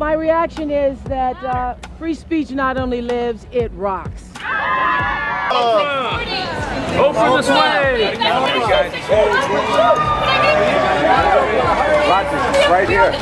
my reaction is that free speech not only lives, it rocks. Oprah this way! Right here.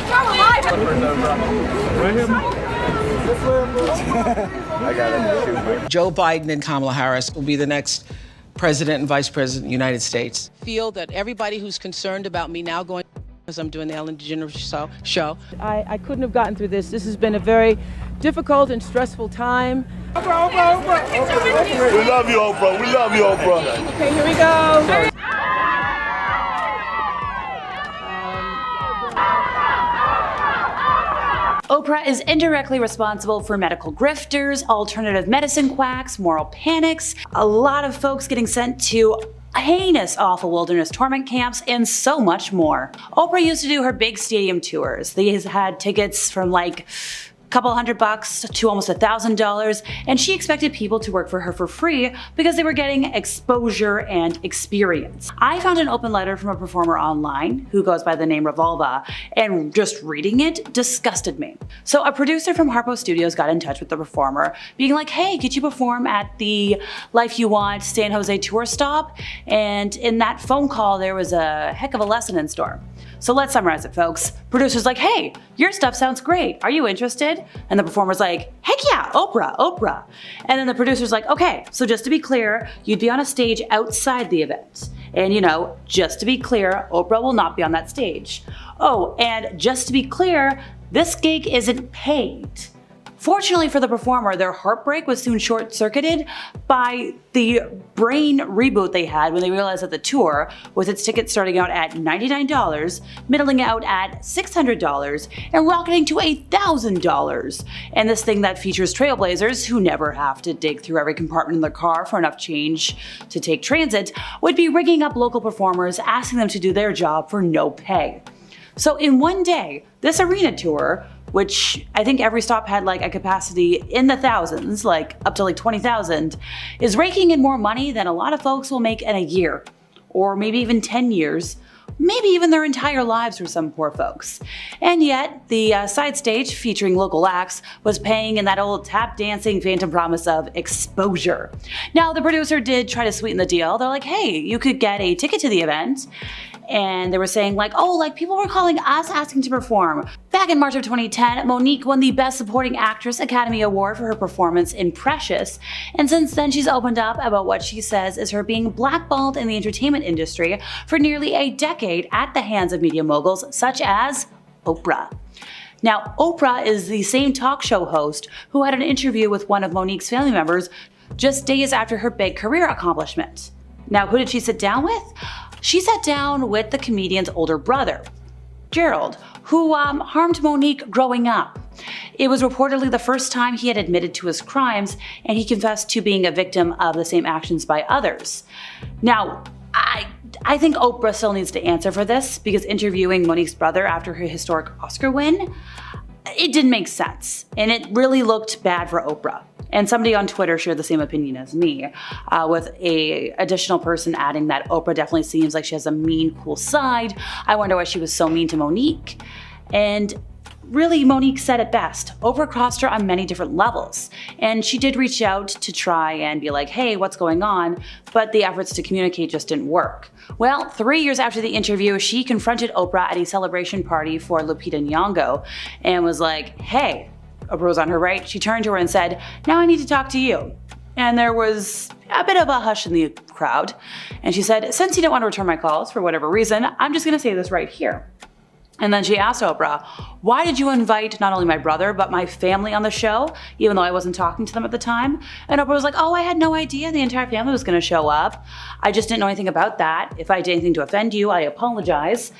I got it. Joe Biden and Kamala Harris will be the next president and vice president of the United States. Feel that everybody who's concerned about me now going, because I'm doing the Ellen DeGeneres show. I couldn't have gotten through this. This has been a very difficult and stressful time. Oprah, Oprah, Oprah. We love you, Oprah. We love you, Oprah. Okay, here we go. Oprah is indirectly responsible for medical grifters, alternative medicine quacks, moral panics, a lot of folks getting sent to heinous, awful wilderness torment camps, and so much more. Oprah used to do her big stadium tours. These had tickets from like couple $100 to almost $1,000, and she expected people to work for her for free because they were getting exposure and experience. I found an open letter from a performer online who goes by the name Revolva, and just reading it disgusted me. So a producer from Harpo Studios got in touch with the performer, being like, hey, could you perform at the Life You Want San Jose tour stop? And in that phone call, there was a heck of a lesson in store. So let's summarize it, folks. Producer's like, hey, your stuff sounds great. Are you interested? And the performer's like, heck yeah, Oprah, Oprah. And then the producer's like, okay, so just to be clear, you'd be on a stage outside the event. And you know, just to be clear, Oprah will not be on that stage. Oh, and just to be clear, this gig isn't paid. Fortunately for the performer, their heartbreak was soon short-circuited by the brain reboot they had when they realized that the tour, with its tickets starting out at $99, middling out at $600, and rocketing to $1,000. And this thing that features trailblazers who never have to dig through every compartment in their car for enough change to take transit, would be rigging up local performers, asking them to do their job for no pay. So in one day, this arena tour, which I think every stop had like a capacity in the thousands, like up to like 20,000, is raking in more money than a lot of folks will make in a year, or maybe even 10 years, maybe even their entire lives for some poor folks. And yet, the side stage featuring local acts was paying in that old tap dancing phantom promise of exposure. Now, the producer did try to sweeten the deal. They're like, hey, you could get a ticket to the event. And they were saying like, oh, like people were calling us asking to perform. Back in March of 2010, Monique won the Best Supporting Actress Academy Award for her performance in Precious. And since then, she's opened up about what she says is her being blackballed in the entertainment industry for nearly a decade at the hands of media moguls such as Oprah. Now, Oprah is the same talk show host who had an interview with one of Monique's family members just days after her big career accomplishment. Now, who did she sit down with? She sat down with the comedian's older brother, Gerald, who harmed Monique growing up. It was reportedly the first time he had admitted to his crimes, and he confessed to being a victim of the same actions by others. Now, I think Oprah still needs to answer for this, because interviewing Monique's brother after her historic Oscar win, it didn't make sense, and it really looked bad for Oprah. And somebody on Twitter shared the same opinion as me, with a additional person adding that Oprah definitely seems like she has a mean, cool side. I wonder why she was so mean to Monique. And really, Monique said it best. Oprah crossed her on many different levels. And she did reach out to try and be like, hey, what's going on? But the efforts to communicate just didn't work. Well, 3 years after the interview, she confronted Oprah at a celebration party for Lupita Nyong'o and was like, hey, Oprah was on her right. She turned to her and said, now I need to talk to you. And there was a bit of a hush in the crowd. And she said, since you don't want to return my calls for whatever reason, I'm just going to say this right here. And then she asked Oprah, why did you invite not only my brother, but my family on the show, even though I wasn't talking to them at the time? And Oprah was like, oh, I had no idea the entire family was going to show up. I just didn't know anything about that. If I did anything to offend you, I apologize.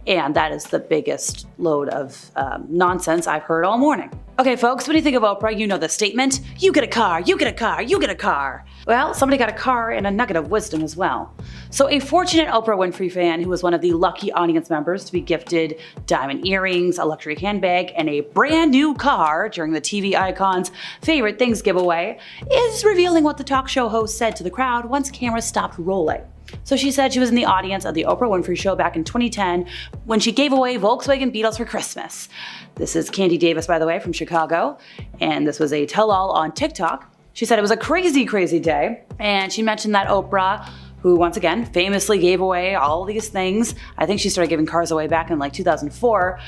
And that is the biggest load of nonsense I've heard all morning. Okay, folks, when you think of Oprah, you know the statement, you get a car, you get a car, you get a car. Well, somebody got a car and a nugget of wisdom as well. So a fortunate Oprah Winfrey fan who was one of the lucky audience members to be gifted diamond earrings, a luxury handbag, and a brand new car during the TV icon's favorite things giveaway is revealing what the talk show host said to the crowd once cameras stopped rolling. So she said she was in the audience of the Oprah Winfrey Show back in 2010 when she gave away Volkswagen Beetles for Christmas. This is Candy Davis, by the way, from Chicago, and this was a tell-all on TikTok. She said it was a crazy, crazy day, and she mentioned that Oprah, who once again famously gave away all these things, I think she started giving cars away back in like 2004,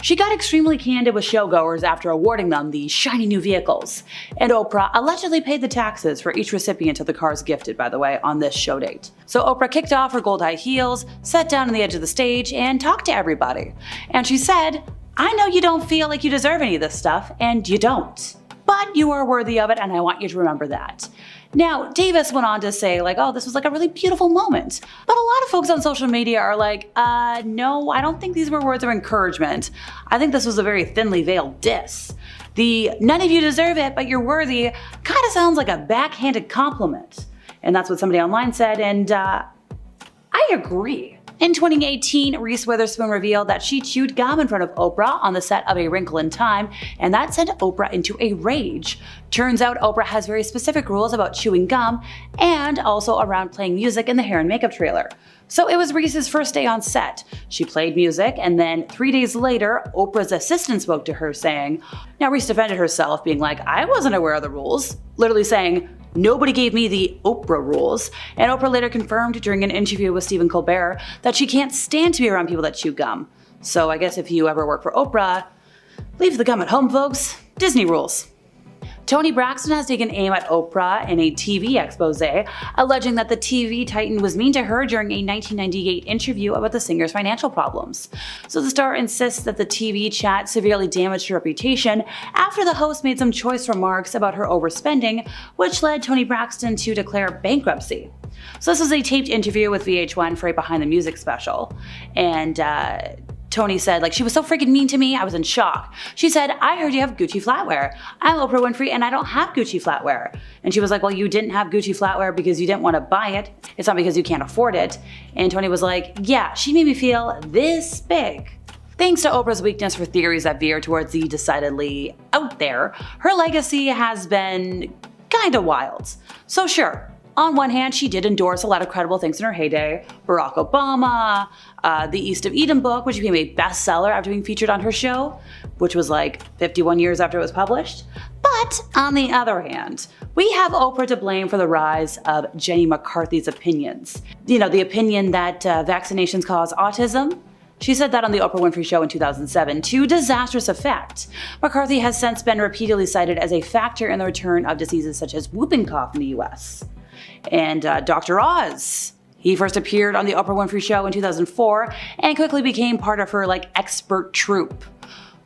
she got extremely candid with showgoers after awarding them the shiny new vehicles. And Oprah allegedly paid the taxes for each recipient of the cars gifted, by the way, on this show date. So Oprah kicked off her gold high heels, sat down on the edge of the stage, and talked to everybody. And she said, "I know you don't feel like you deserve any of this stuff, and you don't. But you are worthy of it, and I want you to remember that." Now, Davis went on to say, like, oh, this was like a really beautiful moment. But a lot of folks on social media are like, no, I don't think these were words of encouragement. I think this was a very thinly veiled diss. The "none of you deserve it, but you're worthy" kind of sounds like a backhanded compliment. And that's what somebody online said, and I agree. In 2018, Reese Witherspoon revealed that she chewed gum in front of Oprah on the set of A Wrinkle in Time, and that sent Oprah into a rage. Turns out Oprah has very specific rules about chewing gum and also around playing music in the hair and makeup trailer. So it was Reese's first day on set. She played music, and then 3 days later, Oprah's assistant spoke to her saying, now Reese defended herself, being like, I wasn't aware of the rules, literally saying, nobody gave me the Oprah rules. And Oprah later confirmed during an interview with Stephen Colbert that she can't stand to be around people that chew gum. So I guess if you ever work for Oprah, leave the gum at home, folks. Disney rules. Toni Braxton has taken aim at Oprah in a TV expose, alleging that the TV titan was mean to her during a 1998 interview about the singer's financial problems. So the star insists that the TV chat severely damaged her reputation after the host made some choice remarks about her overspending, which led Toni Braxton to declare bankruptcy. So this was a taped interview with VH1 for a Behind the Music special, and Toni said, like, she was so freaking mean to me, I was in shock. She said, I heard you have Gucci flatware. I'm Oprah Winfrey and I don't have Gucci flatware. And she was like, well, you didn't have Gucci flatware because you didn't want to buy it. It's not because you can't afford it. And Toni was like, yeah, she made me feel this big. Thanks to Oprah's weakness for theories that veer towards the decidedly out there, her legacy has been kinda wild. So sure, on one hand, she did endorse a lot of credible things in her heyday. Barack Obama, the East of Eden book, which became a bestseller after being featured on her show, which was like 51 years after it was published. But on the other hand, we have Oprah to blame for the rise of Jenny McCarthy's opinions. You know, the opinion that vaccinations cause autism. She said that on the Oprah Winfrey Show in 2007 to disastrous effect. McCarthy has since been repeatedly cited as a factor in the return of diseases such as whooping cough in the US. And Dr. Oz. He first appeared on the Oprah Winfrey Show in 2004 and quickly became part of her expert troupe.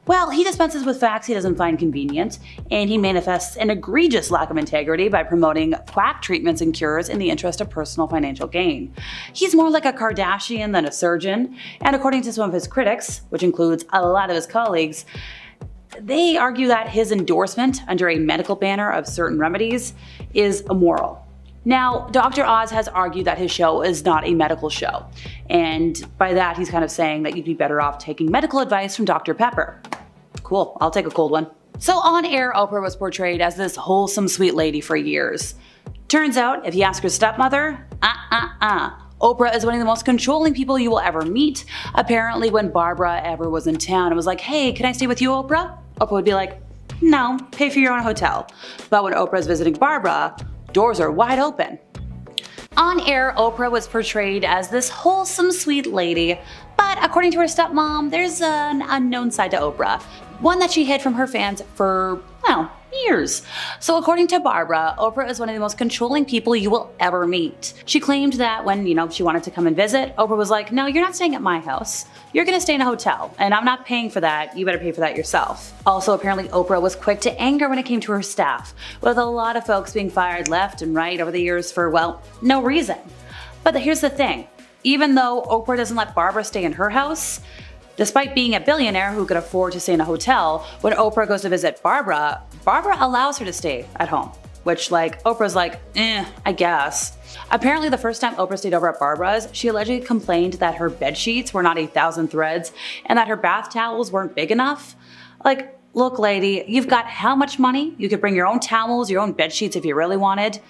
Well, he dispenses with facts he doesn't find convenient, and he manifests an egregious lack of integrity by promoting quack treatments and cures in the interest of personal financial gain. He's more like a Kardashian than a surgeon, and according to some of his critics, which includes a lot of his colleagues, they argue that his endorsement under a medical banner of certain remedies is immoral. Now, Dr. Oz has argued that his show is not a medical show, and by that he's kind of saying that you'd be better off taking medical advice from Dr. Pepper. Cool, I'll take a cold one. So on air, Oprah was portrayed as this wholesome sweet lady for years. Turns out, if you ask her stepmother, Oprah is one of the most controlling people you will ever meet. Apparently when Barbara ever was in town and was like, hey, can I stay with you, Oprah? Oprah would be like, no, pay for your own hotel. But when Oprah is visiting Barbara, doors are wide open. On air, Oprah was portrayed as this wholesome sweet lady, but according to her stepmom, there's an unknown side to Oprah, one that she hid from her fans for, well, years. So according to Barbara, Oprah is one of the most controlling people you will ever meet. She claimed that when, she wanted to come and visit, Oprah was like, no, you're not staying at my house. You're gonna stay in a hotel, and I'm not paying for that. You better pay for that yourself. Also, apparently Oprah was quick to anger when it came to her staff, with a lot of folks being fired left and right over the years for, well, no reason. But here's the thing. Even though Oprah doesn't let Barbara stay in her house, despite being a billionaire who could afford to stay in a hotel, when Oprah goes to visit Barbara, Barbara allows her to stay at home. Which, Oprah's like, I guess. Apparently the first time Oprah stayed over at Barbara's, she allegedly complained that her bed sheets were not 1,000 threads and that her bath towels weren't big enough. Look lady, you've got how much money? You could bring your own towels, your own bed sheets if you really wanted.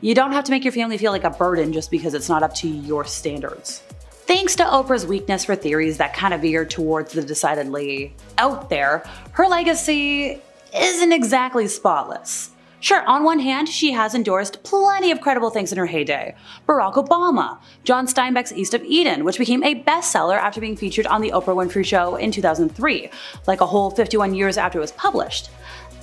You don't have to make your family feel like a burden just because it's not up to your standards. Thanks to Oprah's weakness for theories that kind of veer towards the decidedly out there, her legacy isn't exactly spotless. Sure, on one hand, she has endorsed plenty of credible things in her heyday. Barack Obama, John Steinbeck's East of Eden, which became a bestseller after being featured on The Oprah Winfrey Show in 2003, like a whole 51 years after it was published.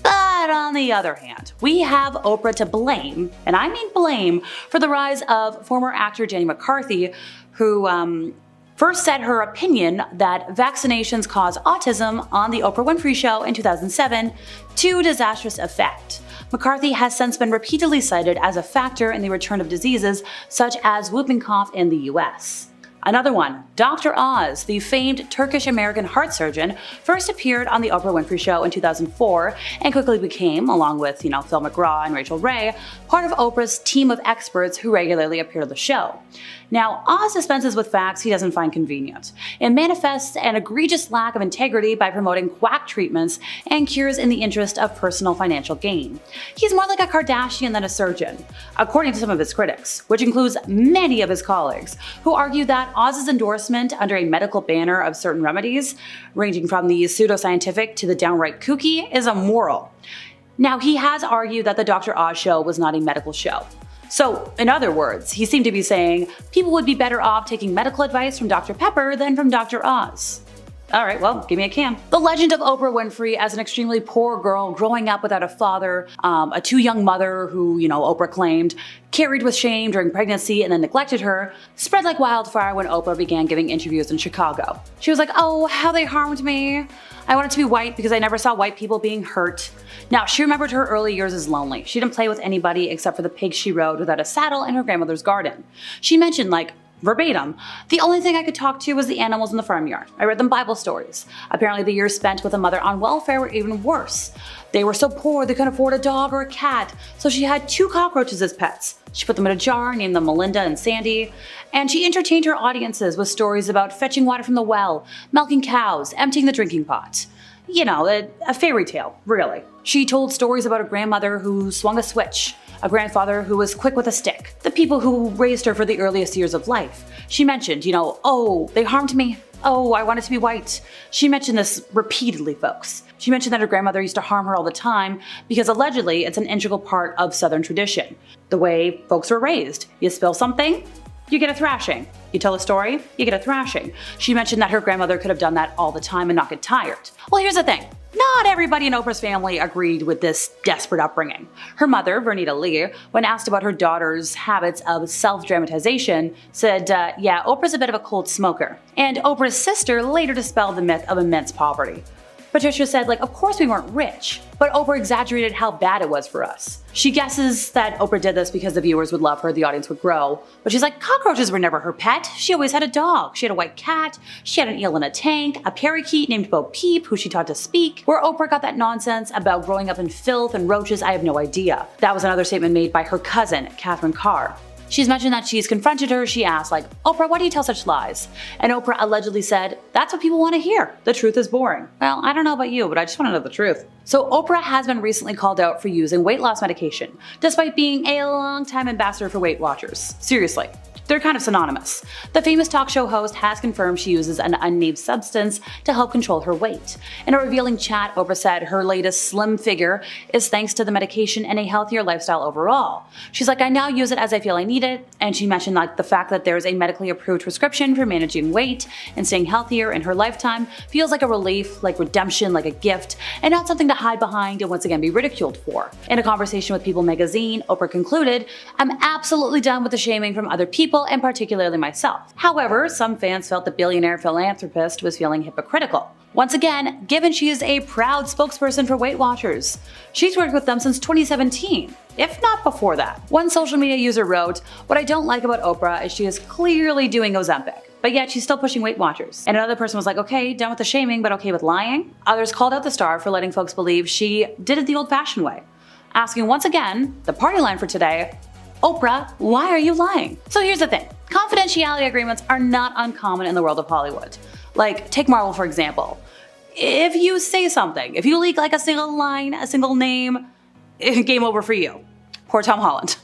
But on the other hand, we have Oprah to blame, and I mean blame, for the rise of former actor Jenny McCarthy, who first said her opinion that vaccinations cause autism on The Oprah Winfrey Show in 2007 to disastrous effect. McCarthy has since been repeatedly cited as a factor in the return of diseases such as whooping cough in the US. Another one, Dr. Oz, the famed Turkish-American heart surgeon, first appeared on The Oprah Winfrey Show in 2004 and quickly became, along with Phil McGraw and Rachel Ray, part of Oprah's team of experts who regularly appear on the show. Now, Oz dispenses with facts he doesn't find convenient and manifests an egregious lack of integrity by promoting quack treatments and cures in the interest of personal financial gain. He's more like a Kardashian than a surgeon, according to some of his critics, which includes many of his colleagues, who argue that Oz's endorsement under a medical banner of certain remedies, ranging from the pseudoscientific to the downright kooky, is immoral. Now, he has argued that the Dr. Oz show was not a medical show. So, in other words, he seemed to be saying people would be better off taking medical advice from Dr. Pepper than from Dr. Oz. Alright, well, give me a can. The legend of Oprah Winfrey as an extremely poor girl growing up without a father, a too young mother who, Oprah claimed, carried with shame during pregnancy and then neglected her, spread like wildfire when Oprah began giving interviews in Chicago. She was like, oh, how they harmed me. I wanted to be white because I never saw white people being hurt. Now, she remembered her early years as lonely. She didn't play with anybody except for the pigs she rode without a saddle in her grandmother's garden. She mentioned, verbatim, the only thing I could talk to was the animals in the farmyard. I read them Bible stories. Apparently the years spent with a mother on welfare were even worse. They were so poor they couldn't afford a dog or a cat, so she had 2 cockroaches as pets. She put them in a jar, named them Melinda and Sandy, and she entertained her audiences with stories about fetching water from the well, milking cows, emptying the drinking pot. A fairy tale, really. She told stories about a grandmother who swung a switch, a grandfather who was quick with a stick, the people who raised her for the earliest years of life. She mentioned, oh, they harmed me. Oh, I wanted to be white. She mentioned this repeatedly, folks. She mentioned that her grandmother used to harm her all the time because allegedly it's an integral part of Southern tradition. The way folks were raised. You spill something, you get a thrashing. You tell a story, you get a thrashing. She mentioned that her grandmother could have done that all the time and not get tired. Well, here's the thing. Not everybody in Oprah's family agreed with this desperate upbringing. Her mother, Vernita Lee, when asked about her daughter's habits of self-dramatization, said, yeah, Oprah's a bit of a cold smoker. And Oprah's sister later dispelled the myth of immense poverty. Patricia said, of course we weren't rich, but Oprah exaggerated how bad it was for us. She guesses that Oprah did this because the viewers would love her, the audience would grow. But she's like, cockroaches were never her pet. She always had a dog. She had a white cat. She had an eel in a tank, a parakeet named Bo Peep, who she taught to speak. Where Oprah got that nonsense about growing up in filth and roaches, I have no idea. That was another statement made by her cousin, Catherine Carr. She's mentioned that she's confronted her. She asked, Oprah, why do you tell such lies? And Oprah allegedly said, that's what people want to hear. The truth is boring. Well, I don't know about you, but I just want to know the truth. So Oprah has been recently called out for using weight loss medication, despite being a long-time ambassador for Weight Watchers. Seriously. They're kind of synonymous. The famous talk show host has confirmed she uses an unnamed substance to help control her weight. In a revealing chat, Oprah said her latest slim figure is thanks to the medication and a healthier lifestyle overall. She's like, I now use it as I feel I need it, and she mentioned the fact that there's a medically approved prescription for managing weight and staying healthier in her lifetime feels like a relief, like redemption, like a gift, and not something to hide behind and once again be ridiculed for. In a conversation with People magazine, Oprah concluded, I'm absolutely done with the shaming from other people and particularly myself. However, some fans felt the billionaire philanthropist was feeling hypocritical. Once again, given she is a proud spokesperson for Weight Watchers. She's worked with them since 2017, if not before that. One social media user wrote, what I don't like about Oprah is she is clearly doing Ozempic, but yet she's still pushing Weight Watchers. And another person was like, okay, done with the shaming, but okay with lying. Others called out the star for letting folks believe she did it the old-fashioned way, asking once again, the party line for today, Oprah, why are you lying? So here's the thing. Confidentiality agreements are not uncommon in the world of Hollywood. Take Marvel for example. If you say something, if you leak a single line, a single name, game over for you. Poor Tom Holland.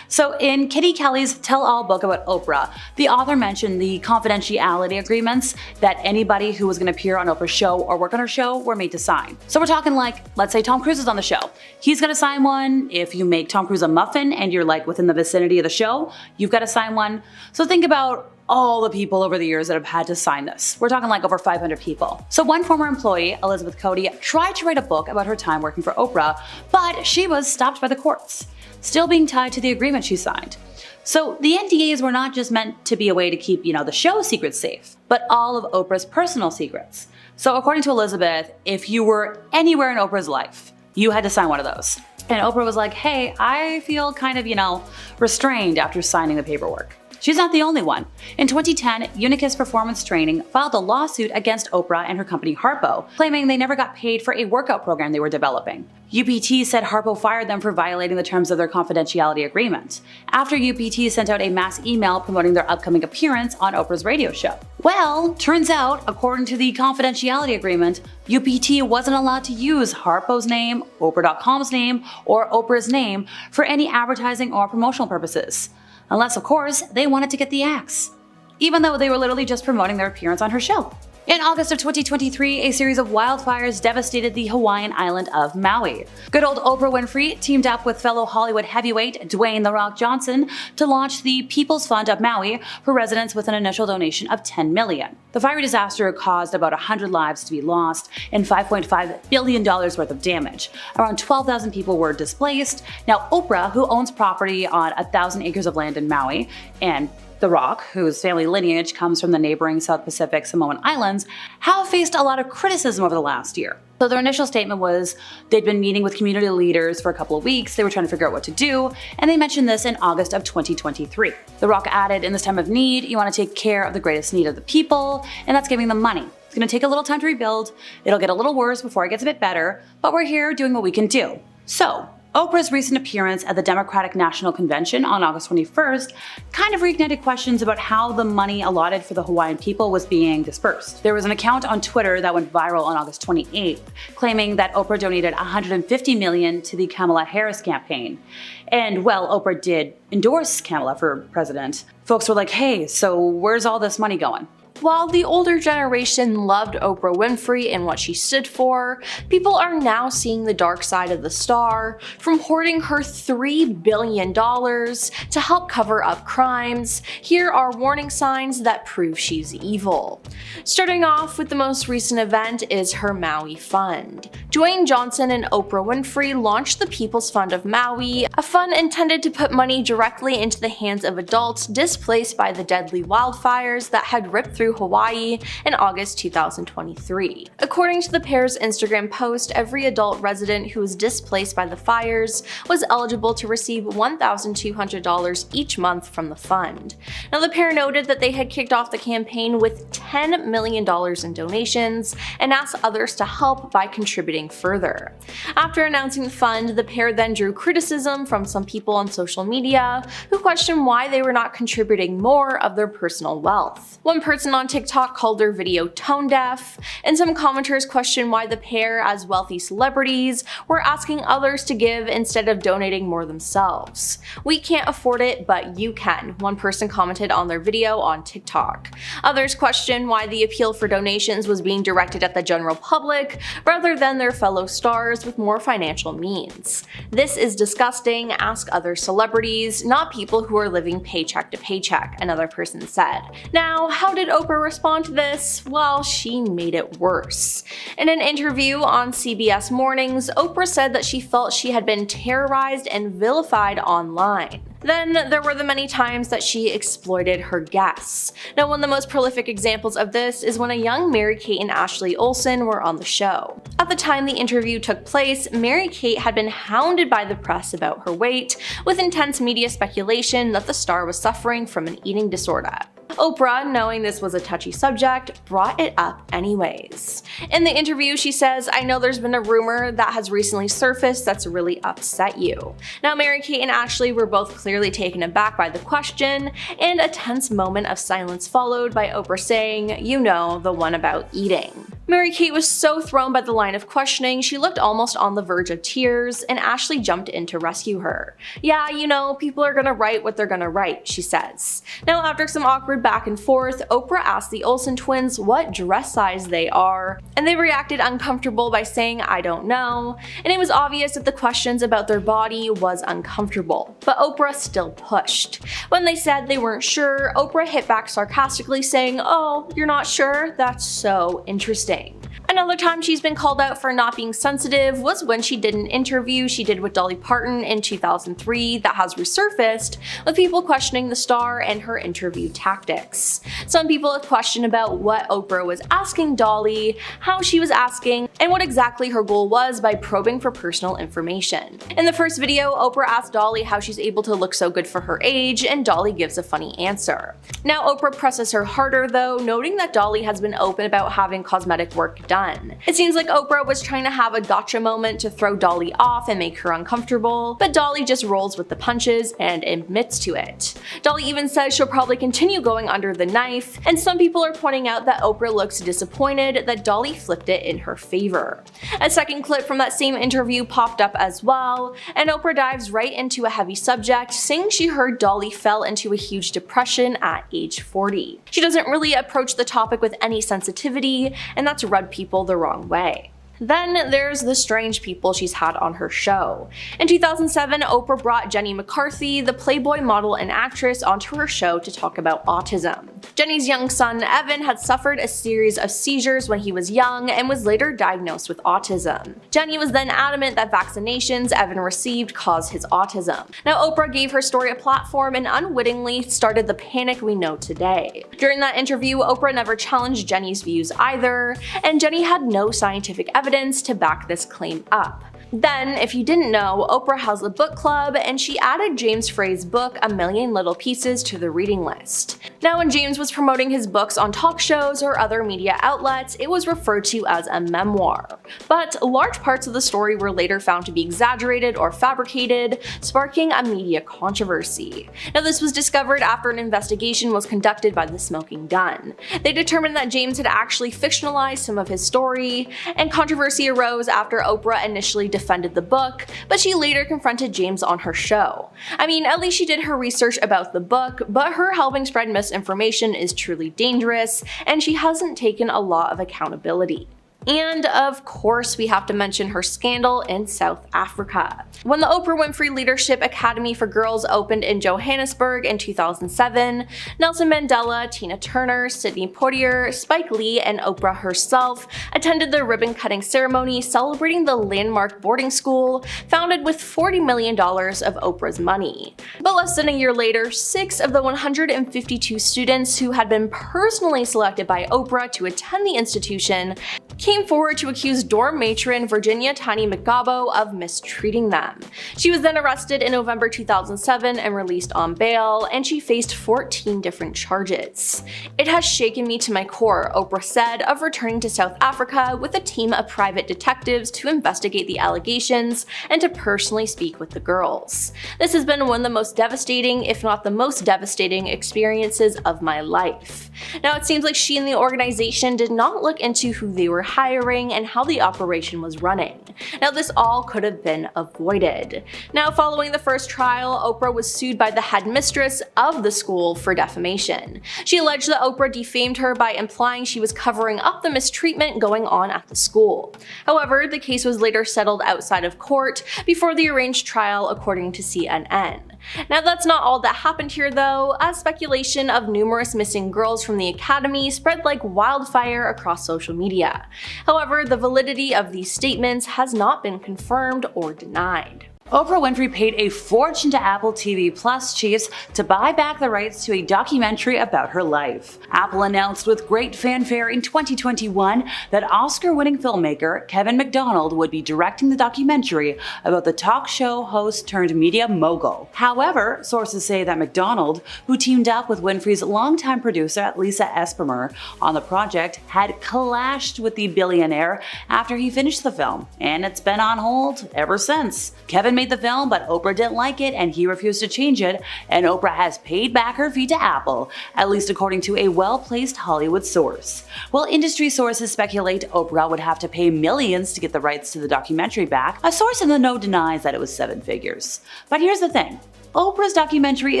So in Kitty Kelly's tell-all book about Oprah, the author mentioned the confidentiality agreements that anybody who was going to appear on Oprah's show or work on her show were made to sign. So we're talking like, let's say Tom Cruise is on the show. He's going to sign one. If you make Tom Cruise a muffin and you're like within the vicinity of the show, you've got to sign one. So think about all the people over the years that have had to sign this. We're talking like over 500 people. So one former employee, Elizabeth Cody, tried to write a book about her time working for Oprah, but she was stopped by the courts, still being tied to the agreement she signed. So the NDAs were not just meant to be a way to keep, the show secrets safe, but all of Oprah's personal secrets. So according to Elizabeth, if you were anywhere in Oprah's life, you had to sign one of those. And Oprah was like, hey, I feel kind of, restrained after signing the paperwork. She's not the only one. In 2010, Unicus Performance Training filed a lawsuit against Oprah and her company Harpo, claiming they never got paid for a workout program they were developing. UPT said Harpo fired them for violating the terms of their confidentiality agreement, after UPT sent out a mass email promoting their upcoming appearance on Oprah's radio show. Well, turns out, according to the confidentiality agreement, UPT wasn't allowed to use Harpo's name, Oprah.com's name, or Oprah's name for any advertising or promotional purposes. Unless, of course, they wanted to get the axe, even though they were literally just promoting their appearance on her show. In August of 2023, a series of wildfires devastated the Hawaiian island of Maui. Good old Oprah Winfrey teamed up with fellow Hollywood heavyweight Dwayne "The Rock" Johnson to launch the People's Fund of Maui for residents with an initial donation of $10 million. The fiery disaster caused about 100 lives to be lost and $5.5 billion worth of damage. Around 12,000 people were displaced. Now, Oprah, who owns property on 1,000 acres of land in Maui, and The Rock, whose family lineage comes from the neighboring South Pacific Samoan Islands, have faced a lot of criticism over the last year. So their initial statement was they'd been meeting with community leaders for a couple of weeks, they were trying to figure out what to do, and they mentioned this in August of 2023. The Rock added, in this time of need, you want to take care of the greatest need of the people, and that's giving them money. It's going to take a little time to rebuild, it'll get a little worse before it gets a bit better, but we're here doing what we can do. So, Oprah's recent appearance at the Democratic National Convention on August 21st kind of reignited questions about how the money allotted for the Hawaiian people was being dispersed. There was an account on Twitter that went viral on August 28th, claiming that Oprah donated $150 million to the Kamala Harris campaign. And while Oprah did endorse Kamala for president, folks were like, hey, so where's all this money going? While the older generation loved Oprah Winfrey and what she stood for, people are now seeing the dark side of the star, from hoarding her $3 billion to help cover up crimes. Here are warning signs that prove she's evil. Starting off with the most recent event is her Maui Fund. Dwayne Johnson and Oprah Winfrey launched the People's Fund of Maui, a fund intended to put money directly into the hands of adults displaced by the deadly wildfires that had ripped through Hawaii in August 2023. According to the pair's Instagram post, every adult resident who was displaced by the fires was eligible to receive $1,200 each month from the fund. Now, the pair noted that they had kicked off the campaign with $10 million in donations and asked others to help by contributing further. After announcing the fund, the pair then drew criticism from some people on social media who questioned why they were not contributing more of their personal wealth. One person on TikTok called their video tone deaf, and some commenters questioned why the pair, as wealthy celebrities, were asking others to give instead of donating more themselves. "We can't afford it, but you can," one person commented on their video on TikTok. Others questioned why the appeal for donations was being directed at the general public rather than their fellow stars with more financial means. "This is disgusting, ask other celebrities, not people who are living paycheck to paycheck," another person said. Now, how did Oprah respond to this? Well, she made it worse. In an interview on CBS Mornings, Oprah said that she felt she had been terrorized and vilified online. Then there were the many times that she exploited her guests. Now, one of the most prolific examples of this is when a young Mary-Kate and Ashley Olsen were on the show. At the time the interview took place, Mary-Kate had been hounded by the press about her weight, with intense media speculation that the star was suffering from an eating disorder. Oprah, knowing this was a touchy subject, brought it up anyways. In the interview, she says, "I know there's been a rumor that has recently surfaced that's really upset you." Now, Mary-Kate and Ashley were both clearly taken aback by the question, and a tense moment of silence followed by Oprah saying, "You know, the one about eating." Mary-Kate was so thrown by the line of questioning, she looked almost on the verge of tears, and Ashley jumped in to rescue her. "Yeah, you know, people are gonna write what they're gonna write," she says. Now, after some awkward back and forth, Oprah asked the Olsen twins what dress size they are, and they reacted uncomfortable by saying, "I don't know," and it was obvious that the questions about their body was uncomfortable. But Oprah still pushed. When they said they weren't sure, Oprah hit back sarcastically saying, "Oh, you're not sure? That's so interesting." Another time she's been called out for not being sensitive was when she did an interview she did with Dolly Parton in 2003 that has resurfaced, with people questioning the star and her interview tactics. Some people have questioned about what Oprah was asking Dolly, how she was asking, and what exactly her goal was by probing for personal information. In the first video, Oprah asked Dolly how she's able to look so good for her age, and Dolly gives a funny answer. Now Oprah presses her harder though, noting that Dolly has been open about having cosmetic work done. It seems like Oprah was trying to have a gotcha moment to throw Dolly off and make her uncomfortable, but Dolly just rolls with the punches and admits to it. Dolly even says she'll probably continue going under the knife, and some people are pointing out that Oprah looks disappointed that Dolly flipped it in her favor. A second clip from that same interview popped up as well, and Oprah dives right into a heavy subject, saying she heard Dolly fell into a huge depression at age 40. She doesn't really approach the topic with any sensitivity, and that's rubbed people the wrong way. Then there's the strange people she's had on her show. In 2007, Oprah brought Jenny McCarthy, the Playboy model and actress, onto her show to talk about autism. Jenny's young son, Evan, had suffered a series of seizures when he was young and was later diagnosed with autism. Jenny was then adamant that vaccinations Evan received caused his autism. Now, Oprah gave her story a platform and unwittingly started the panic we know today. During that interview, Oprah never challenged Jenny's views either, and Jenny had no scientific evidence to back this claim up. Then, if you didn't know, Oprah has a book club, and she added James Frey's book, A Million Little Pieces, to the reading list. Now, when James was promoting his books on talk shows or other media outlets, it was referred to as a memoir. But large parts of the story were later found to be exaggerated or fabricated, sparking a media controversy. Now, this was discovered after an investigation was conducted by the Smoking Gun. They determined that James had actually fictionalized some of his story, and controversy arose after Oprah initially defended the book, but she later confronted James on her show. I mean, at least she did her research about the book, but her helping spread misinformation is truly dangerous, and she hasn't taken a lot of accountability. And of course, we have to mention her scandal in South Africa. When the Oprah Winfrey Leadership Academy for Girls opened in Johannesburg in 2007, Nelson Mandela, Tina Turner, Sidney Poitier, Spike Lee, and Oprah herself attended the ribbon-cutting ceremony celebrating the landmark boarding school founded with $40 million of Oprah's money. But less than a year later, 6 of the 152 students who had been personally selected by Oprah to attend the institution came forward to accuse dorm matron Virginia Tiny McGabo of mistreating them. She was then arrested in November 2007 and released on bail, and she faced 14 different charges. "It has shaken me to my core," Oprah said of returning to South Africa with a team of private detectives to investigate the allegations and to personally speak with the girls. "This has been one of the most devastating, if not the most devastating, experiences of my life." Now, it seems like she and the organization did not look into who they were hiring and how the operation was running. Now, this all could have been avoided. Now, following the first trial, Oprah was sued by the headmistress of the school for defamation. She alleged that Oprah defamed her by implying she was covering up the mistreatment going on at the school. However, the case was later settled outside of court before the arranged trial, according to CNN. Now, that's not all that happened here though, as speculation of numerous missing girls from the academy spread like wildfire across social media. However, the validity of these statements has not been confirmed or denied. Oprah Winfrey paid a fortune to Apple TV Plus chiefs to buy back the rights to a documentary about her life. Apple announced with great fanfare in 2021 that Oscar-winning filmmaker Kevin McDonald would be directing the documentary about the talk show host turned media mogul. However, sources say that McDonald, who teamed up with Winfrey's longtime producer Lisa Esprimer on the project, had clashed with the billionaire after he finished the film, and it's been on hold ever since. Kevin made the film, but Oprah didn't like it and he refused to change it, and Oprah has paid back her fee to Apple, at least according to a well-placed Hollywood source. While industry sources speculate Oprah would have to pay millions to get the rights to the documentary back, a source in the know denies that it was 7 figures. But here's the thing. Oprah's documentary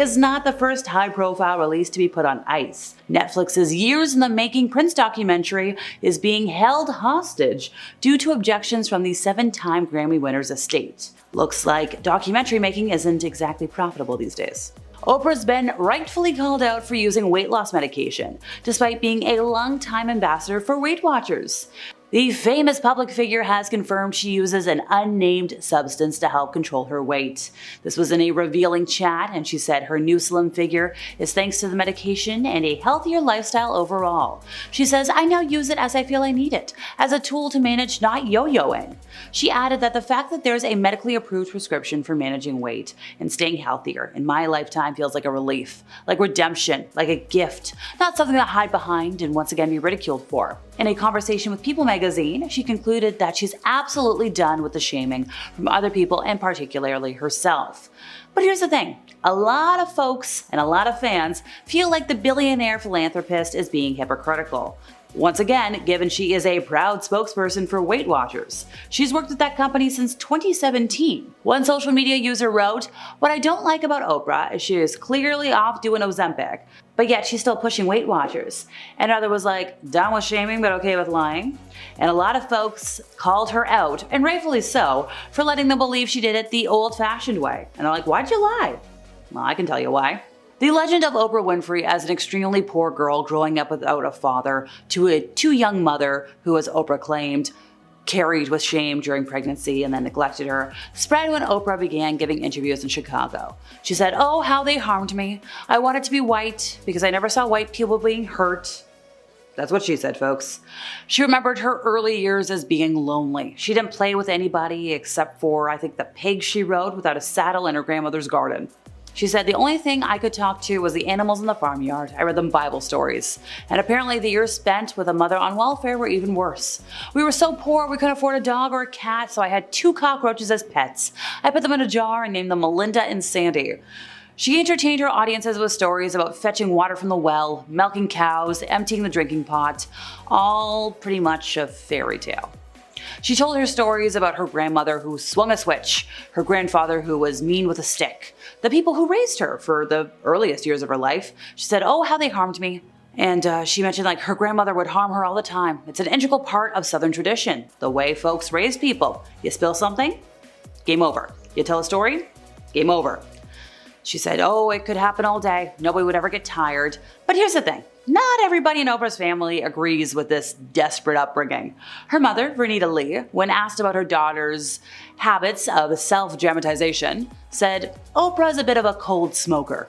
is not the first high-profile release to be put on ice. Netflix's years in the making Prince documentary is being held hostage due to objections from the 7-time Grammy winner's estate. Looks like documentary making isn't exactly profitable these days. Oprah's been rightfully called out for using weight loss medication, despite being a longtime ambassador for Weight Watchers. The famous public figure has confirmed she uses an unnamed substance to help control her weight. This was in a revealing chat, and she said her new slim figure is thanks to the medication and a healthier lifestyle overall. She says, "I now use it as I feel I need it, as a tool to manage not yo-yoing." She added that the fact that there's a medically approved prescription for managing weight and staying healthier in my lifetime feels like a relief, like redemption, like a gift, not something to hide behind and once again be ridiculed for. In a conversation with People magazine, she concluded that she's absolutely done with the shaming from other people and particularly herself. But here's the thing, a lot of folks and a lot of fans feel like the billionaire philanthropist is being hypocritical. Once again, given she is a proud spokesperson for Weight Watchers. She's worked at that company since 2017. One social media user wrote, "What I don't like about Oprah is she is clearly off doing Ozempic, but yet she's still pushing Weight Watchers." Another was like, "Done with shaming but okay with lying." And a lot of folks called her out, and rightfully so, for letting them believe she did it the old-fashioned way. And they're like, "Why'd you lie?" Well, I can tell you why. The legend of Oprah Winfrey as an extremely poor girl growing up without a father to a too-young mother who, as Oprah claimed, carried with shame during pregnancy and then neglected her, spread when Oprah began giving interviews in Chicago. She said, "Oh, how they harmed me. I wanted to be white because I never saw white people being hurt." That's what she said, folks. She remembered her early years as being lonely. She didn't play with anybody except for, I think, the pigs she rode without a saddle in her grandmother's garden. She said, "The only thing I could talk to was the animals in the farmyard. I read them Bible stories. And apparently the years spent with a mother on welfare were even worse. We were so poor we couldn't afford a dog or a cat, so I had 2 cockroaches as pets. I put them in a jar and named them Melinda and Sandy." She entertained her audiences with stories about fetching water from the well, milking cows, emptying the drinking pot, all pretty much a fairy tale. She told her stories about her grandmother who swung a switch, her grandfather who was mean with a stick, the people who raised her for the earliest years of her life. She said, "Oh, how they harmed me." And she mentioned like her grandmother would harm her all the time. It's an integral part of Southern tradition, the way folks raise people. You spill something, game over. You tell a story, game over. She said, "Oh, it could happen all day. Nobody would ever get tired." But here's the thing. Not everybody in Oprah's family agrees with this desperate upbringing. Her mother, Vernita Lee, when asked about her daughter's habits of self-dramatization, said, "Oprah's a bit of a cold smoker."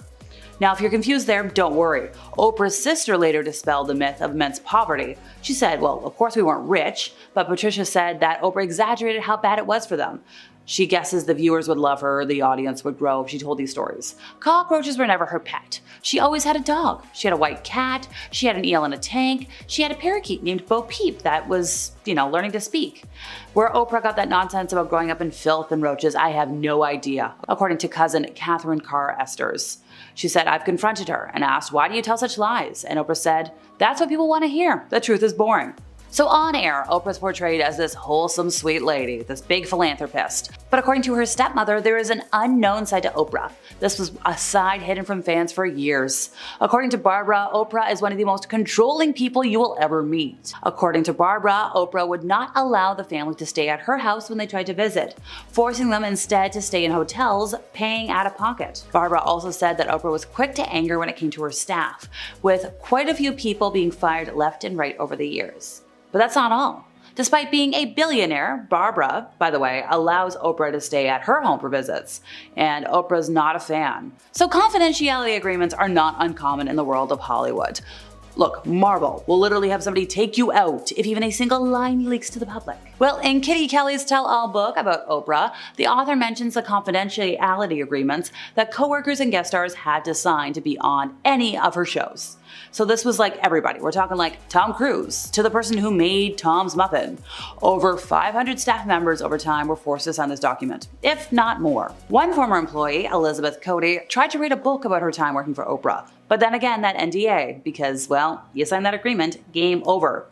Now, if you're confused there, don't worry. Oprah's sister later dispelled the myth of immense poverty. She said, well, of course we weren't rich, but Patricia said that Oprah exaggerated how bad it was for them. She guesses the viewers would love her, the audience would grow if she told these stories. Cockroaches were never her pet. She always had a dog. She had a white cat. She had an eel in a tank. She had a parakeet named Bo Peep that was, learning to speak. Where Oprah got that nonsense about growing up in filth and roaches, I have no idea, according to cousin Catherine Carr Esters. She said, "I've confronted her and asked, why do you tell such lies?" And Oprah said, "That's what people want to hear. The truth is boring." So on air, Oprah's portrayed as this wholesome, sweet lady, this big philanthropist. But according to her stepmother, there is an unknown side to Oprah. This was a side hidden from fans for years. According to Barbara, Oprah is one of the most controlling people you will ever meet. According to Barbara, Oprah would not allow the family to stay at her house when they tried to visit, forcing them instead to stay in hotels, paying out of pocket. Barbara also said that Oprah was quick to anger when it came to her staff, with quite a few people being fired left and right over the years. But that's not all. Despite being a billionaire, Barbara, by the way, allows Oprah to stay at her home for visits, and Oprah's not a fan. So confidentiality agreements are not uncommon in the world of Hollywood. Look, Marvel will literally have somebody take you out if even a single line leaks to the public. Well, in Kitty Kelly's tell-all book about Oprah, the author mentions the confidentiality agreements that coworkers and guest stars had to sign to be on any of her shows. So this was like everybody. We're talking like Tom Cruise to the person who made Tom's Muffin. Over 500 staff members over time were forced to sign this document, if not more. One former employee, Elizabeth Cody, tried to write a book about her time working for Oprah. But then again, that NDA, because, well, you signed that agreement, game over.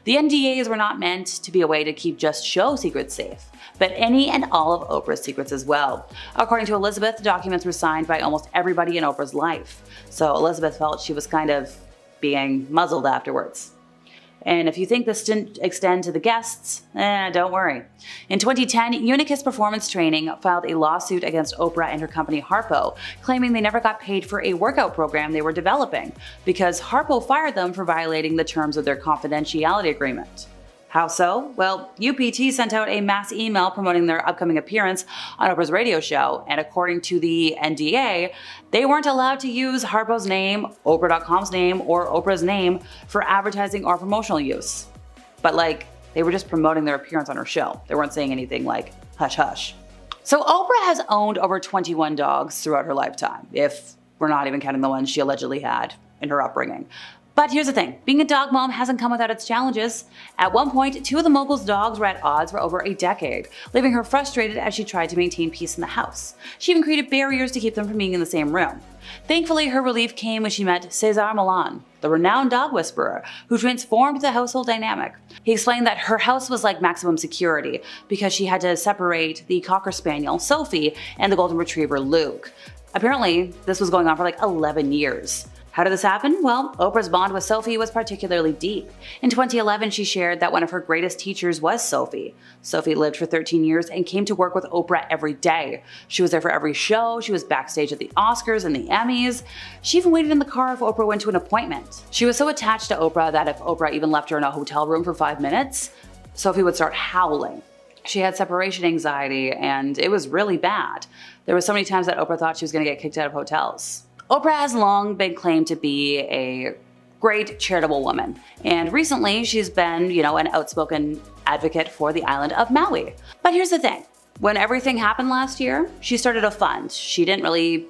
The NDAs were not meant to be a way to keep just show secrets safe, but any and all of Oprah's secrets as well. According to Elizabeth, the documents were signed by almost everybody in Oprah's life. So Elizabeth felt she was kind of being muzzled afterwards. And if you think this didn't extend to the guests, don't worry. In 2010, Unicus Performance Training filed a lawsuit against Oprah and her company Harpo, claiming they never got paid for a workout program they were developing, because Harpo fired them for violating the terms of their confidentiality agreement. How so? Well, UPT sent out a mass email promoting their upcoming appearance on Oprah's radio show, and according to the NDA, they weren't allowed to use Harpo's name, Oprah.com's name, or Oprah's name for advertising or promotional use. But like, they were just promoting their appearance on her show. They weren't saying anything like, hush hush. So Oprah has owned over 21 dogs throughout her lifetime, if we're not even counting the ones she allegedly had in her upbringing. But here's the thing, being a dog mom hasn't come without its challenges. At one point, two of the mogul's dogs were at odds for over a decade, leaving her frustrated as she tried to maintain peace in the house. She even created barriers to keep them from being in the same room. Thankfully, her relief came when she met Cesar Millan, the renowned dog whisperer, who transformed the household dynamic. He explained that her house was like maximum security because she had to separate the Cocker Spaniel, Sophie, and the Golden Retriever, Luke. Apparently, this was going on for like 11 years. How did this happen? Well, Oprah's bond with Sophie was particularly deep. In 2011, she shared that one of her greatest teachers was Sophie. Sophie lived for 13 years and came to work with Oprah every day. She was there for every show, she was backstage at the Oscars and the Emmys. She even waited in the car if Oprah went to an appointment. She was so attached to Oprah that if Oprah even left her in a hotel room for 5 minutes, Sophie would start howling. She had separation anxiety, and it was really bad. There were so many times that Oprah thought she was going to get kicked out of hotels. Oprah has long been claimed to be a great charitable woman, and recently she's been, an outspoken advocate for the island of Maui. But here's the thing, when everything happened last year, she started a fund. She didn't really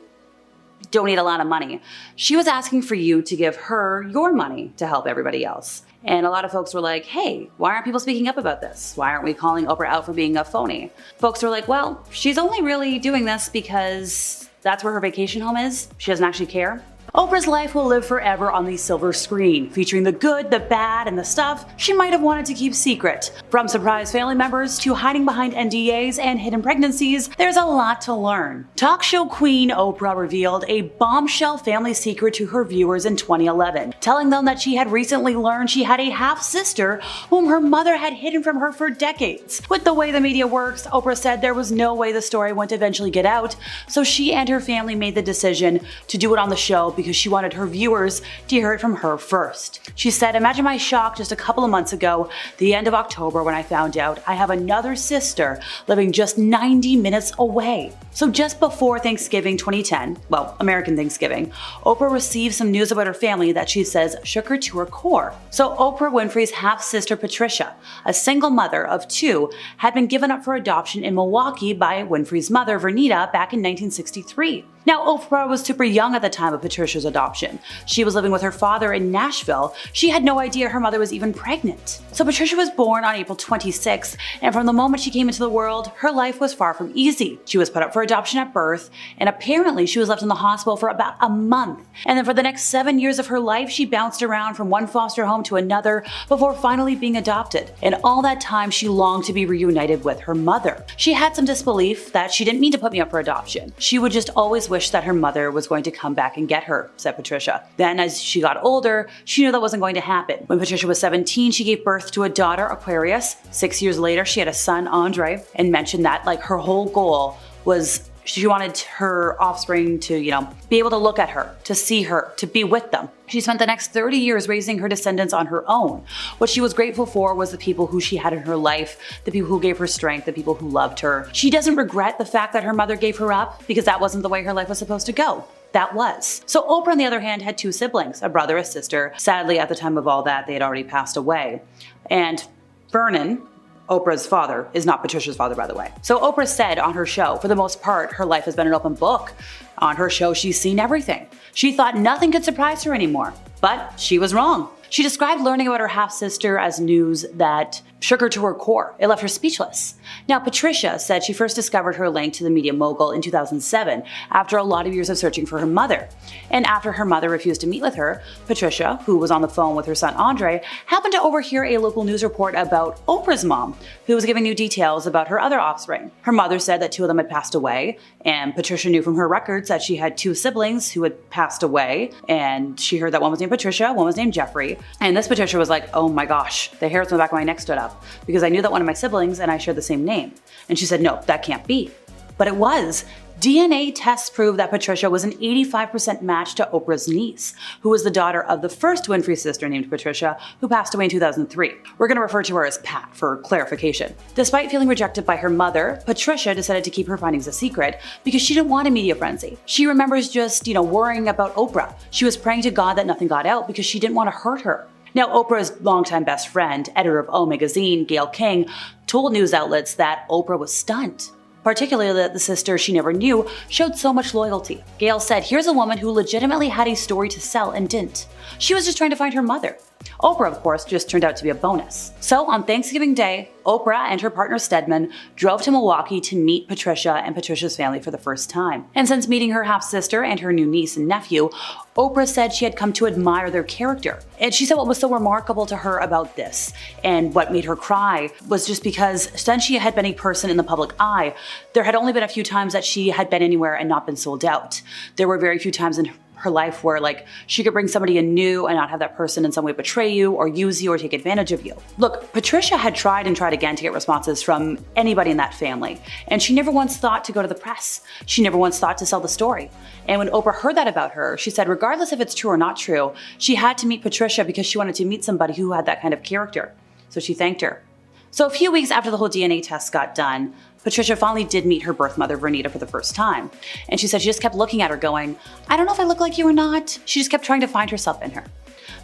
donate a lot of money. She was asking for you to give her your money to help everybody else. And a lot of folks were like, hey, why aren't people speaking up about this? Why aren't we calling Oprah out for being a phony? Folks were like, well, she's only really doing this because that's where her vacation home is. She doesn't actually care. Oprah's life will live forever on the silver screen, featuring the good, the bad, and the stuff she might have wanted to keep secret. From surprise family members to hiding behind NDAs and hidden pregnancies, there's a lot to learn. Talk show queen Oprah revealed a bombshell family secret to her viewers in 2011, telling them that she had recently learned she had a half-sister whom her mother had hidden from her for decades. With the way the media works, Oprah said there was no way the story wouldn't eventually get out, so she and her family made the decision to do it on the show because she wanted her viewers to hear it from her first. She said, imagine my shock just a couple of months ago, the end of October, when I found out I have another sister living just 90 minutes away. So just before Thanksgiving 2010, well, American Thanksgiving, Oprah received some news about her family that she says shook her to her core. So Oprah Winfrey's half-sister Patricia, a single mother of two, had been given up for adoption in Milwaukee by Winfrey's mother, Vernita, back in 1963. Now, Oprah was super young at the time of Patricia's adoption. She was living with her father in Nashville. She had no idea her mother was even pregnant. So Patricia was born on April 26th, and from the moment she came into the world, her life was far from easy. She was put up for adoption at birth, and apparently she was left in the hospital for about a month. And then for the next 7 years of her life, she bounced around from one foster home to another before finally being adopted. And all that time, she longed to be reunited with her mother. She had some disbelief that she didn't mean to put me up for adoption. She would just always wish that her mother was going to come back and get her, said Patricia. Then as she got older, she knew that wasn't going to happen. When Patricia was 17, she gave birth to a daughter, Aquarius. 6 years later, she had a son, Andre, and mentioned that her whole goal was she wanted her offspring to, be able to look at her, to see her, to be with them. She spent the next 30 years raising her descendants on her own. What she was grateful for was the people who she had in her life, the people who gave her strength, the people who loved her. She doesn't regret the fact that her mother gave her up because that wasn't the way her life was supposed to go. That was. So Oprah, on the other hand, had two siblings, a brother, a sister. Sadly, at the time of all that, they had already passed away. And Vernon, Oprah's father, is not Patricia's father, by the way. So Oprah said on her show, for the most part, her life has been an open book. On her show, She's Seen Everything. She thought nothing could surprise her anymore, but she was wrong. She described learning about her half-sister as news that shook her to her core. It left her speechless. Now, Patricia said she first discovered her link to the media mogul in 2007 after a lot of years of searching for her mother. And after her mother refused to meet with her, Patricia, who was on the phone with her son Andre, happened to overhear a local news report about Oprah's mom, who was giving new details about her other offspring. Her mother said that 2 of them had passed away, and Patricia knew from her records that she had 2 siblings who had passed away, and she heard that one was named Patricia, one was named Jeffrey. And this Patricia was like, oh my gosh, the hairs on the back of my neck stood up because I knew that one of my siblings and I shared the same name. And she said, no, that can't be. But it was. DNA tests proved that Patricia was an 85% match to Oprah's niece, who was the daughter of the first Winfrey sister named Patricia, who passed away in 2003. We're going to refer to her as Pat for clarification. Despite feeling rejected by her mother, Patricia decided to keep her findings a secret because she didn't want a media frenzy. She remembers just, worrying about Oprah. She was praying to God that nothing got out because she didn't want to hurt her. Now, Oprah's longtime best friend, editor of O magazine, Gayle King, told news outlets that Oprah was stunned. Particularly that the sister she never knew showed so much loyalty. Gayle said, here's a woman who legitimately had a story to sell and didn't. She was just trying to find her mother. Oprah, of course, just turned out to be a bonus. So on Thanksgiving Day, Oprah and her partner Stedman drove to Milwaukee to meet Patricia and Patricia's family for the first time. And since meeting her half-sister and her new niece and nephew, Oprah said she had come to admire their character. And she said what was so remarkable to her about this, and what made her cry, was just because since she had been a person in the public eye, there had only been a few times that she had been anywhere and not been sold out. There were very few times in her life where she could bring somebody in new and not have that person in some way betray you or use you or take advantage of you. Look, Patricia had tried and tried again to get responses from anybody in that family, and she never once thought to go to the press. She never once thought to sell the story. And when Oprah heard that about her, she said regardless if it's true or not true, she had to meet Patricia because she wanted to meet somebody who had that kind of character. So she thanked her. So a few weeks after the whole DNA test got done, Patricia finally did meet her birth mother, Vernita, for the first time. And she said she just kept looking at her going, I don't know if I look like you or not. She just kept trying to find herself in her.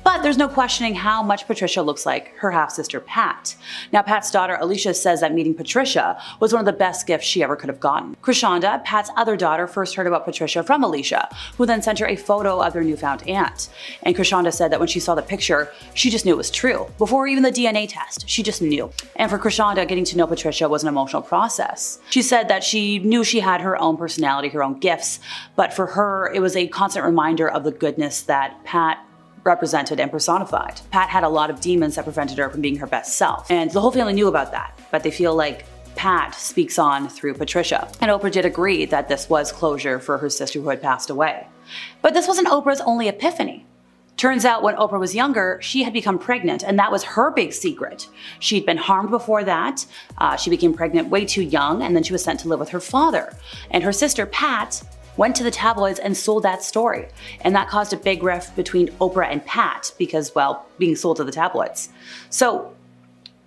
But there's no questioning how much Patricia looks like her half-sister Pat. Now, Pat's daughter Alicia says that meeting Patricia was one of the best gifts she ever could have gotten. Krishanda, Pat's other daughter, first heard about Patricia from Alicia, who then sent her a photo of their newfound aunt. And Krishanda said that when she saw the picture, she just knew it was true. Before even the DNA test, she just knew. And for Krishanda, getting to know Patricia was an emotional process. She said that she knew she had her own personality, her own gifts, but for her, it was a constant reminder of the goodness that Pat represented and personified. Pat had a lot of demons that prevented her from being her best self, and the whole family knew about that, but they feel like Pat speaks on through Patricia. And Oprah did agree that this was closure for her sister who had passed away. But this wasn't Oprah's only epiphany. Turns out when Oprah was younger, she had become pregnant, and that was her big secret. She'd been harmed before that, she became pregnant way too young, and then she was sent to live with her father. And her sister, Pat, went to the tabloids and sold that story. And that caused a big rift between Oprah and Pat because, well, being sold to the tabloids. So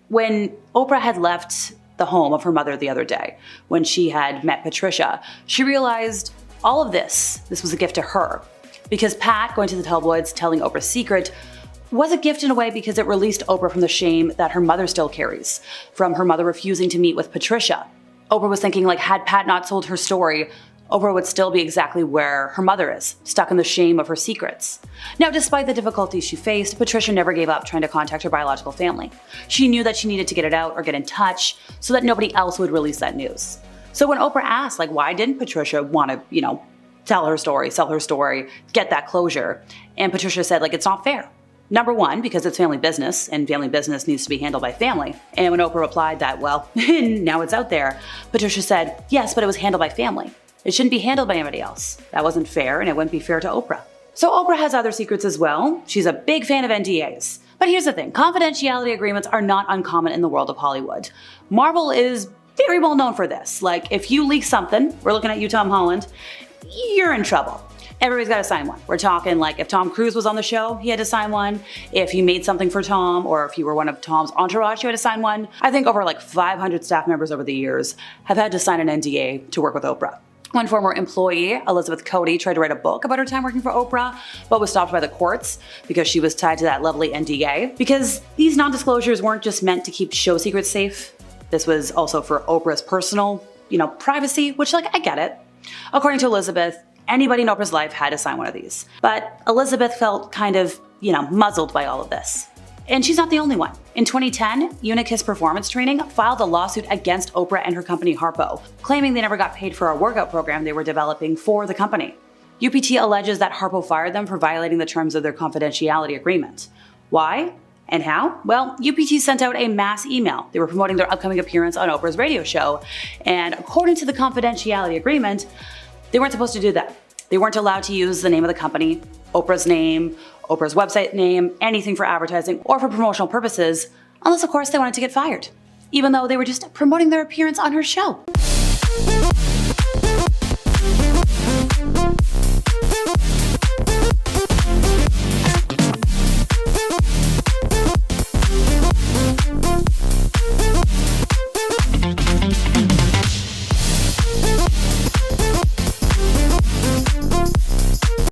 when Oprah had left the home of her mother the other day, when she had met Patricia, she realized all of this was a gift to her. Because Pat going to the tabloids, telling Oprah's secret, was a gift in a way because it released Oprah from the shame that her mother still carries, from her mother refusing to meet with Patricia. Oprah was thinking had Pat not sold her story, Oprah would still be exactly where her mother is, stuck in the shame of her secrets. Now, despite the difficulties she faced, Patricia never gave up trying to contact her biological family. She knew that she needed to get it out or get in touch so that nobody else would release that news. So when Oprah asked, why didn't Patricia want to, tell her story, sell her story, get that closure, and Patricia said, it's not fair. Number one, because it's family business, and family business needs to be handled by family. And when Oprah replied that, well, now it's out there, Patricia said, yes, but it was handled by family. It shouldn't be handled by anybody else. That wasn't fair, and it wouldn't be fair to Oprah. So Oprah has other secrets as well. She's a big fan of NDAs. But here's the thing, confidentiality agreements are not uncommon in the world of Hollywood. Marvel is very well known for this. If you leak something, we're looking at you, Tom Holland, you're in trouble. Everybody's got to sign one. We're talking if Tom Cruise was on the show, he had to sign one. If you made something for Tom, or if you were one of Tom's entourage, you had to sign one. I think over 500 staff members over the years have had to sign an NDA to work with Oprah. One former employee, Elizabeth Cody, tried to write a book about her time working for Oprah, but was stopped by the courts because she was tied to that lovely NDA. Because these non-disclosures weren't just meant to keep show secrets safe. This was also for Oprah's personal, privacy, which I get it. According to Elizabeth, Anybody in Oprah's life had to sign one of these. But Elizabeth felt kind of, muzzled by all of this. And she's not the only one. In 2010, Unicus Performance Training filed a lawsuit against Oprah and her company Harpo, claiming they never got paid for a workout program they were developing for the company. UPT alleges that Harpo fired them for violating the terms of their confidentiality agreement. Why? And how? Well, UPT sent out a mass email. They were promoting their upcoming appearance on Oprah's radio show, and according to the confidentiality agreement, they weren't supposed to do that. They weren't allowed to use the name of the company, Oprah's name, Oprah's website name, anything for advertising or for promotional purposes, unless of course they wanted to get fired, even though they were just promoting their appearance on her show.